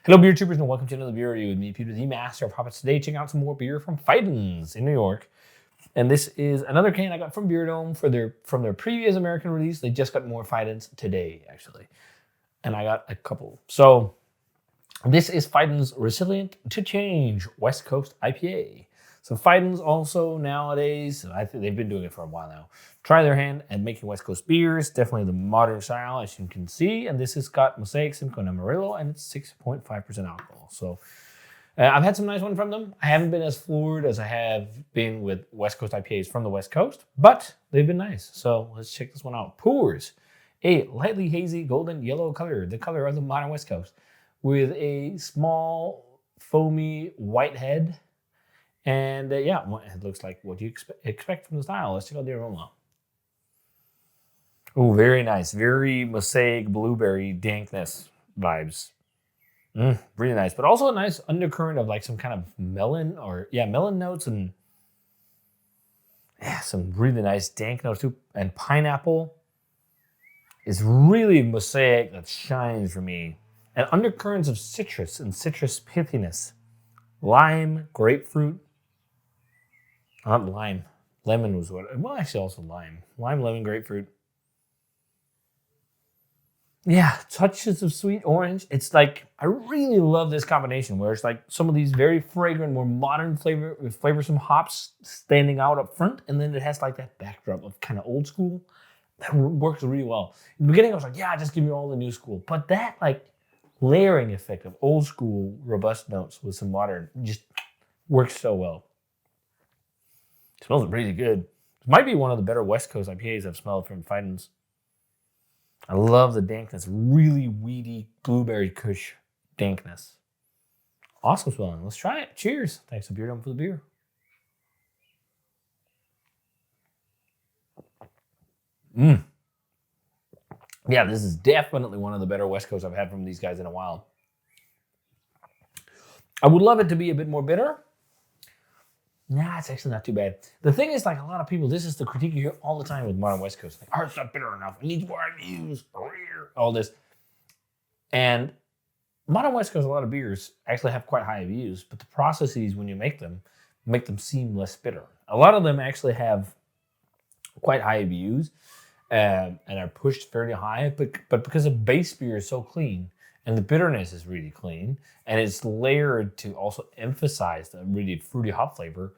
Hello, beer tubers, and welcome to another beer review with me, Peter, the master of hobbits. Today, checking out some more beer from Fidens in New York. And this is another can I got from Beer Dome from their previous American release. They just got more Fidens today, actually. And I got a couple. So, this is Fidens Resilient to Change West Coast IPA. So Fidens also nowadays, I think they've been doing it for a while now, try their hand at making West Coast beers. Definitely the modern style, as you can see. And this has got Mosaic, Simcoe, and Amarillo, and it's 6.5% alcohol. So I've had some nice ones from them. I haven't been as floored as I have been with West Coast IPAs from the West Coast, but they've been nice. So let's check this one out. Pours a lightly hazy golden yellow color, the color of the modern West Coast, with a small foamy white head. And it looks like what you expect from the style. Let's check out the aroma. Oh, very nice. Very Mosaic blueberry dankness vibes. Really nice. But also a nice undercurrent of like some kind of melon melon notes and some really nice dank notes too. And pineapple is really Mosaic that shines for me. And undercurrents of citrus and citrus pithiness. Lime, grapefruit. Not lime. Lemon was what. Well, actually, also lime. Lime, lemon, grapefruit. Yeah, touches of sweet orange. It's like, I really love this combination where it's like some of these very fragrant, more modern flavorsome hops standing out up front. And then it has like that backdrop of kind of old school. That works really well. In the beginning, I was like, yeah, just give me all the new school. But that like layering effect of old school robust notes with some modern just works so well. It smells really good. It might be one of the better West Coast IPAs I've smelled from Fidens. I love the dankness, really weedy blueberry kush dankness. Awesome smelling. Let's try it. Cheers. Thanks to Beer Dome for the beer. Yeah, this is definitely one of the better West Coasts I've had from these guys in a while. I would love it to be a bit more bitter. Nah, it's actually not too bad. The thing is, like a lot of people, this is the critique you hear all the time with modern West Coast. Like, it's not bitter enough. It needs more IBUs. All this. And modern West Coast, a lot of beers actually have quite high IBUs, but the processes when you make them seem less bitter. A lot of them actually have quite high IBUs and are pushed fairly high, but because the base beer is so clean and the bitterness is really clean and it's layered to also emphasize the really fruity hop flavor,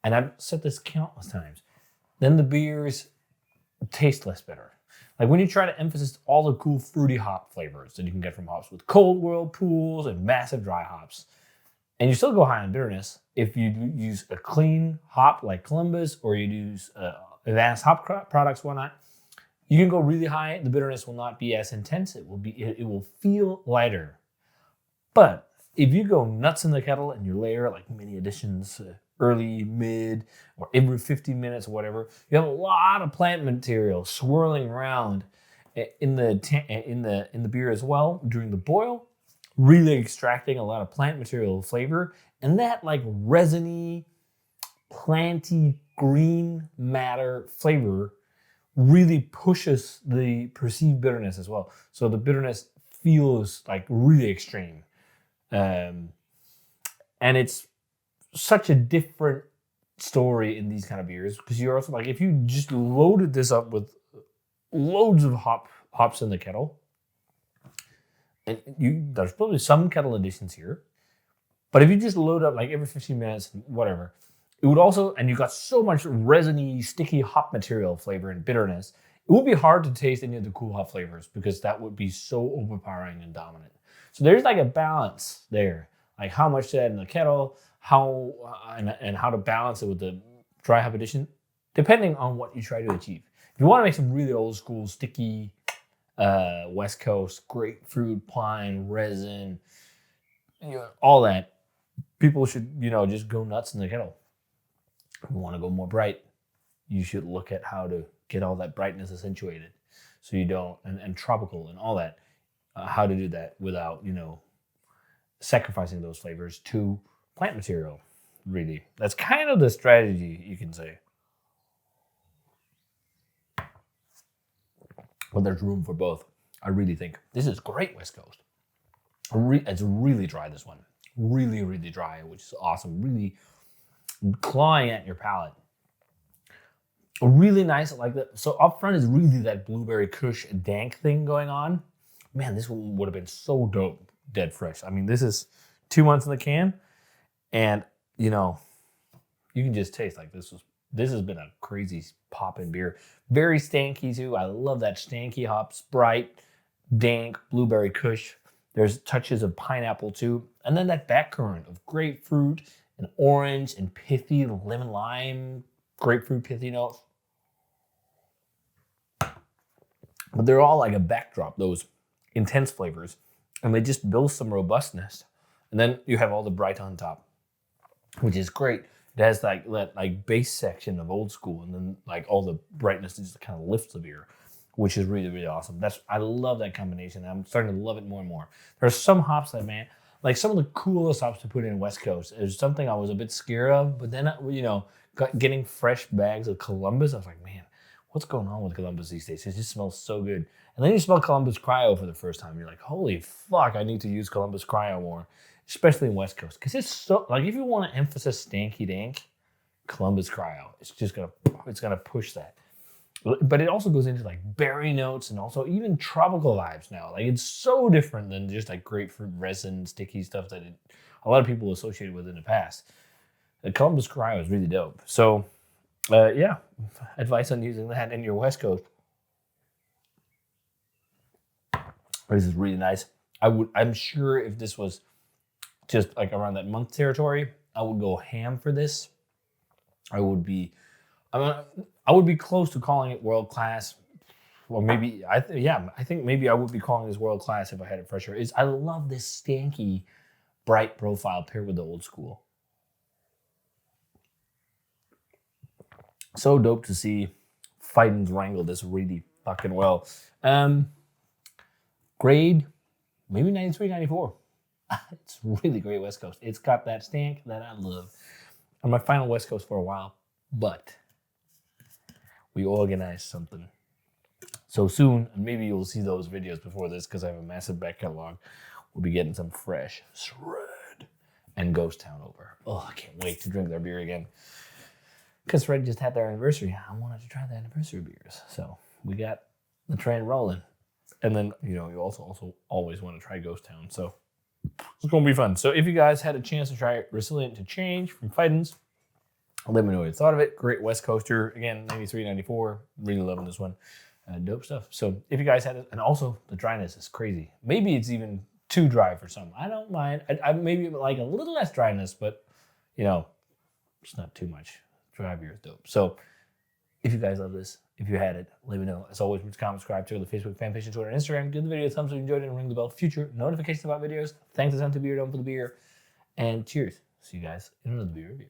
and I've said this countless times, then the beers taste less bitter. Like when you try to emphasize all the cool fruity hop flavors that you can get from hops with cold whirlpools and massive dry hops, and you still go high on bitterness, if you use a clean hop like Columbus or you use advanced hop products, whatnot, you can go really high. The bitterness will not be as intense. It will feel lighter. But if you go nuts in the kettle and you layer like mini additions, early, mid, or every 15 minutes or whatever, you have a lot of plant material swirling around in the beer as well during the boil, really extracting a lot of plant material flavor, and that like resiny, planty, green matter flavor really pushes the perceived bitterness as well. So the bitterness feels like really extreme. And it's such a different story in these kind of beers because you're also like, if you just loaded this up with loads of hops in the kettle, and there's probably some kettle additions here, but if you just load up like every 15 minutes, whatever, it would also, and you got so much resiny, sticky hop material flavor and bitterness, it would be hard to taste any of the cool hop flavors because that would be so overpowering and dominant. So there's like a balance there, like how much to add in the kettle, how to balance it with the dry hop addition, depending on what you try to achieve. If you want to make some really old school, sticky, West Coast, grapefruit, pine, resin, all that, people should, just go nuts in the kettle. If you want to go more bright, you should look at how to get all that brightness accentuated so you don't, and tropical and all that, how to do that without, sacrificing those flavors to plant material, really. That's kind of the strategy, you can say. But there's room for both. I really think this is great West Coast. It's really dry, this one. Really, really dry, which is awesome. Really clawing at your palate. Really nice, like that. So up front is really that blueberry kush dank thing going on. Man, this one would have been so dope dead fresh. I mean, this is 2 months in the can, and you know, you can just taste like this has been a crazy poppin' beer. Very stanky too. I love that stanky hop, Sprite, dank, blueberry kush. There's touches of pineapple too. And then that backcurrent of grapefruit and orange and pithy lemon lime, grapefruit pithy notes. But they're all like a backdrop, those intense flavors. And they just build some robustness. And then you have all the bright on top, which is great. It has like that like base section of old school, and then like all the brightness just kind of lifts the beer, which is really, really awesome. I love that combination. I'm starting to love it more and more. There's some hops that, man, like some of the coolest hops to put in West Coast is something I was a bit scared of, but then, getting fresh bags of Columbus, I was like, man, what's going on with Columbus these days? It just smells so good. And then you smell Columbus Cryo for the first time. You're like, holy fuck, I need to use Columbus Cryo more, especially in West Coast. Because it's so, like, if you want to emphasize stanky dank, Columbus Cryo, it's gonna push that. But it also goes into like berry notes and also even tropical vibes now. Like, it's so different than just like grapefruit resin, sticky stuff that a lot of people associated with in the past. The Columbus Cryo is really dope. So, yeah, advice on using that in your West Coast. This is really nice. I'm sure if this was just like around that month territory, I would go ham for this. I would be close to calling it world class, or maybe I think maybe I would be calling this world class if I had it fresher. I love this stanky, bright profile paired with the old school. So dope to see Fidens wrangle this really fucking well. Grade maybe 93, 94. It's really great West Coast. It's got that stank that I love. On my final West Coast for a while, but we organized something. So soon, and maybe you'll see those videos before this because I have a massive back catalog. We'll be getting some fresh Shred and Ghost Town over. Oh, I can't wait to drink their beer again. Because Shred just had their anniversary. I wanted to try the anniversary beers. So we got the train rolling. And then, you also always want to try Ghost Town. So it's going to be fun. So if you guys had a chance to try Resilient to Change from Fidens, let me know what you thought of it. Great West Coaster. Again, 93, 94. Really loving this one. Dope stuff. So if you guys had it, and also the dryness is crazy. Maybe it's even too dry for some. I don't mind. I maybe like a little less dryness, but, it's not too much. Dry beer is dope. So if you guys love this, if you had it, let me know. As always, comment, subscribe to the Facebook fan page, Twitter, and Instagram. Give the video a thumbs up if you enjoyed it, and ring the bell for future notifications about videos. Thanks a ton to Beer Dome for the beer. And cheers. See you guys in another beer review.